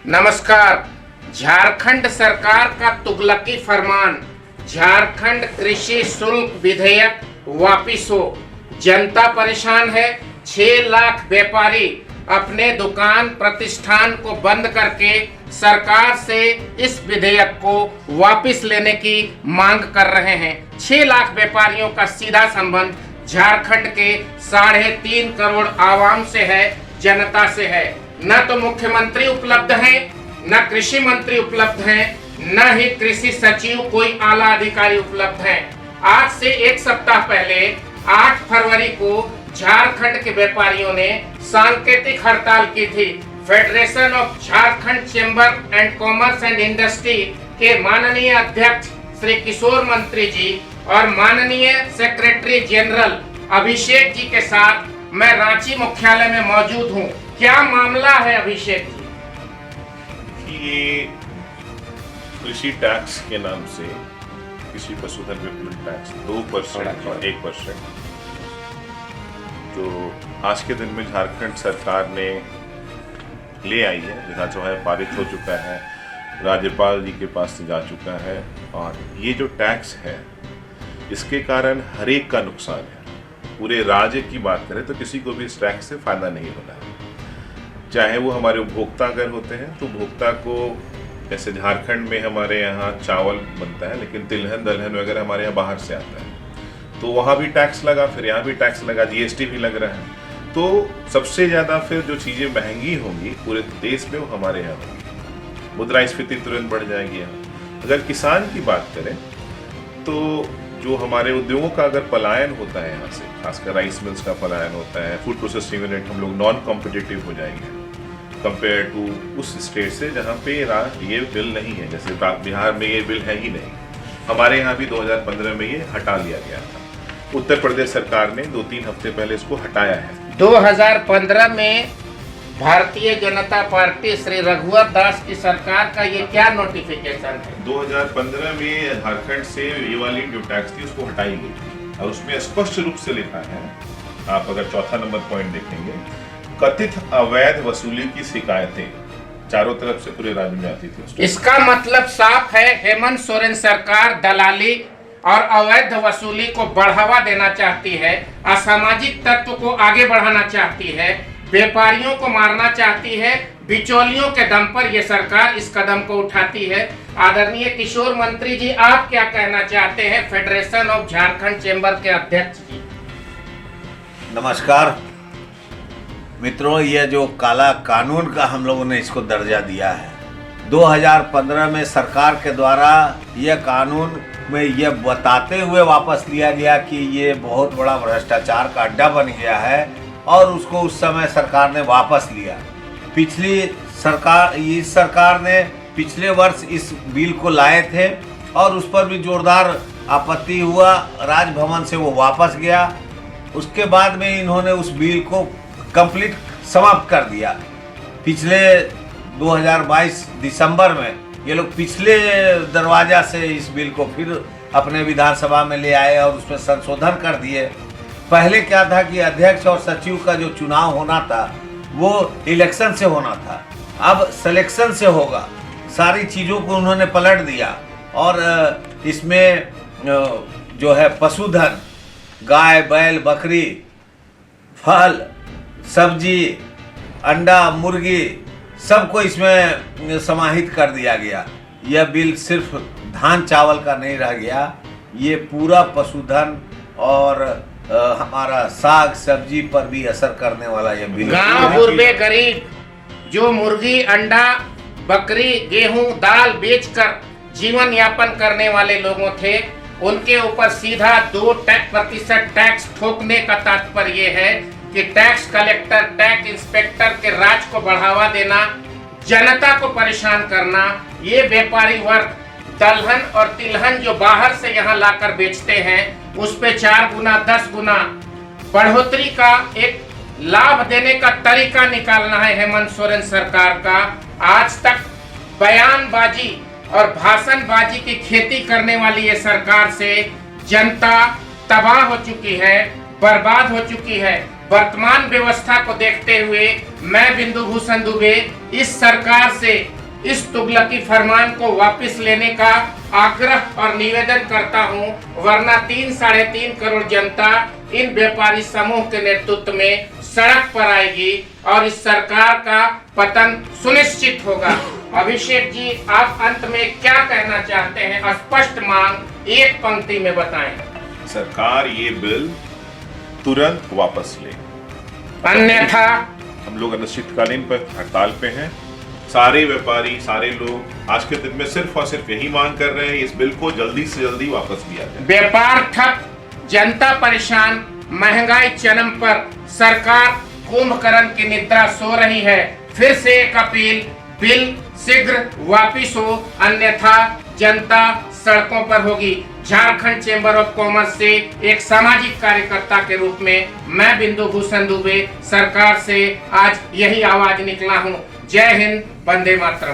नमस्कार। झारखंड सरकार का तुगलकी फरमान, झारखंड कृषि शुल्क विधेयक वापिस हो। जनता परेशान है। 6 लाख व्यापारी अपने दुकान प्रतिष्ठान को बंद करके सरकार से इस विधेयक को वापस लेने की मांग कर रहे हैं। 6 लाख व्यापारियों का सीधा संबंध झारखंड के 3.5 करोड़ आवाम से है, जनता से है। न तो मुख्यमंत्री उपलब्ध हैं, न कृषि मंत्री उपलब्ध हैं, न ही कृषि सचिव कोई आला अधिकारी उपलब्ध हैं। आज से 1 सप्ताह पहले 8 फरवरी को झारखंड के व्यापारियों ने सांकेतिक हड़ताल की थी। Federation of Jharkhand chamber and commerce and industry के माननीय अध्यक्ष श्री किशोर मंत्री जी और माननीय सेक्रेटरी जनरल अभिषेक जी के साथ मैं रांची मुख्यालय में मौजूद हूं। क्या मामला है अभिषेक जी? ये कृषि टैक्स के नाम से कृषि पशुधन विपणन टैक्स 2% और 1% जो आज के दिन में झारखंड सरकार ने ले आई है, विधानसभा में पारित हो चुका है, राज्यपाल जी के पास से जा चुका है। और ये जो टैक्स है इसके कारण हर एक का नुकसान है। पूरे राज्य की बात करें तो किसी को भी इस टैक्स से फायदा नहीं होना है। चाहे वो हमारे उपभोक्ता अगर होते हैं तो उपभोक्ता को, जैसे झारखंड में हमारे यहाँ चावल बनता है लेकिन तिलहन दलहन वगैरह हमारे यहाँ बाहर से आता है, तो वहाँ भी टैक्स लगा, फिर यहाँ भी टैक्स लगा, जीएसटी भी लग रहा है। तो सबसे ज़्यादा फिर जो चीज़ें महंगी होंगी पूरे देश में वो हमारे यहाँ होंगी। मुद्रास्फीति तुरंत बढ़ जाएगी यहाँ। अगर किसान की बात करें तो जो हमारे उद्योगों का अगर पलायन होता है यहाँ से, खासकर राइस मिल्स का पलायन होता है, फूड प्रोसेसिंग यूनिट, हम लोग नॉन कॉम्पिटिटिव हो जाएंगे कंपेयर टू उस स्टेट से जहाँ पे ये बिल नहीं है। जैसे बिहार में ये बिल है ही नहीं, हमारे यहाँ भी 2015 में ये हटा लिया गया था। उत्तर प्रदेश सरकार ने 2-3 हफ्ते पहले इसको हटाया है। 2015 में भारतीय जनता पार्टी श्री रघुवर दास की सरकार का ये क्या नोटिफिकेशन है? 2015 में झारखंड से ये वाली जो टैक्स थी उसको हटाई गई थी और उसमें स्पष्ट रूप से लिखा है, आप अगर 4था नंबर पॉइंट देखेंगे, कथित अवैध वसूली की शिकायतें चारों तरफ से पूरे राज्य में आती थी। इसका मतलब साफ है, हेमंत सोरेन सरकार दलाली और अवैध वसूली को बढ़ावा देना चाहती है, असामाजिक तत्व को आगे बढ़ाना चाहती है, व्यापारियों को मारना चाहती है। बिचौलियों के दम पर यह सरकार इस कदम को उठाती है। आदरणीय किशोर मंत्री जी, आप क्या कहना चाहते हैं फेडरेशन ऑफ झारखंड चेंबर के अध्यक्ष जी? नमस्कार मित्रों, यह जो काला कानून का हम लोगों ने इसको दर्जा दिया है, 2015 में सरकार के द्वारा यह कानून में यह बताते हुए वापस लिया गया कि ये बहुत बड़ा भ्रष्टाचार का अड्डा बन गया है और उसको उस समय सरकार ने वापस लिया। इस सरकार ने पिछले वर्ष इस बिल को लाए थे और उस पर भी जोरदार आपत्ति हुआ, राजभवन से वो वापस गया। उसके बाद में इन्होंने उस बिल को कंप्लीट समाप्त कर दिया। पिछले 2022 दिसंबर में ये लोग पिछले दरवाजा से इस बिल को फिर अपने विधानसभा में ले आए और उसमें संशोधन कर दिए। पहले क्या था कि अध्यक्ष और सचिव का जो चुनाव होना था वो इलेक्शन से होना था, अब सिलेक्शन से होगा। सारी चीज़ों को उन्होंने पलट दिया और इसमें जो है पशुधन, गाय बैल बकरी, फल सब्जी, अंडा मुर्गी, सबको इसमें समाहित कर दिया गया। यह बिल सिर्फ धान चावल का नहीं रह गया, ये पूरा पशुधन और हमारा साग सब्जी पर भी असर करने वाला यह बिल। गांव गुरबे गरीब जो मुर्गी अंडा बकरी गेहूं दाल बेचकर जीवन यापन करने वाले लोगों थे, उनके ऊपर सीधा 2% टैक्स ठोकने का तात्पर्य है कि टैक्स कलेक्टर टैक्स इंस्पेक्टर के राज को बढ़ावा देना, जनता को परेशान करना। ये व्यापारी वर्ग दलहन और तिलहन जो बाहर से यहाँ लाकर बेचते हैं उस पे 4 गुना 10 गुना बढ़ोतरी का एक लाभ देने का तरीका निकालना है हेमंत सोरेन सरकार का। आज तक बयानबाजी और भाषणबाजी की खेती करने वाली ये सरकार से जनता तबाह हो चुकी है, बर्बाद हो चुकी है। वर्तमान व्यवस्था को देखते हुए मैं बिंदु भूषण दुबे इस सरकार से इस तुगलकी फरमान को वापस लेने का आग्रह और निवेदन करता हूं, वरना 3-3.5 करोड़ जनता इन व्यापारी समूह के नेतृत्व में सड़क पर आएगी और इस सरकार का पतन सुनिश्चित होगा। अभिषेक जी, आप अंत में क्या कहना चाहते हैं? स्पष्ट मांग एक पंक्ति में बताएं। सरकार ये बिल तुरंत वापस ले, अन्यथा हम लोग अनिश्चितकालीन पर हड़ताल पे हैं। सारे व्यापारी, सारे लोग आज के दिन में सिर्फ और सिर्फ यही मांग कर रहे हैं, इस बिल को जल्दी से जल्दी वापस लिया जाए। व्यापार ठप, जनता परेशान, महंगाई चरम पर, सरकार कुंभकर्ण की निद्रा सो रही है। फिर से एक अपील, बिल शीघ्र वापिस हो, अन्यथा जनता सड़कों पर होगी। झारखंड चेंबर ऑफ कॉमर्स से एक सामाजिक कार्यकर्ता के रूप में मैं बिंदु भूषण दुबे सरकार से आज यही आवाज निकला हूं। जय हिंद, वंदे मातरम।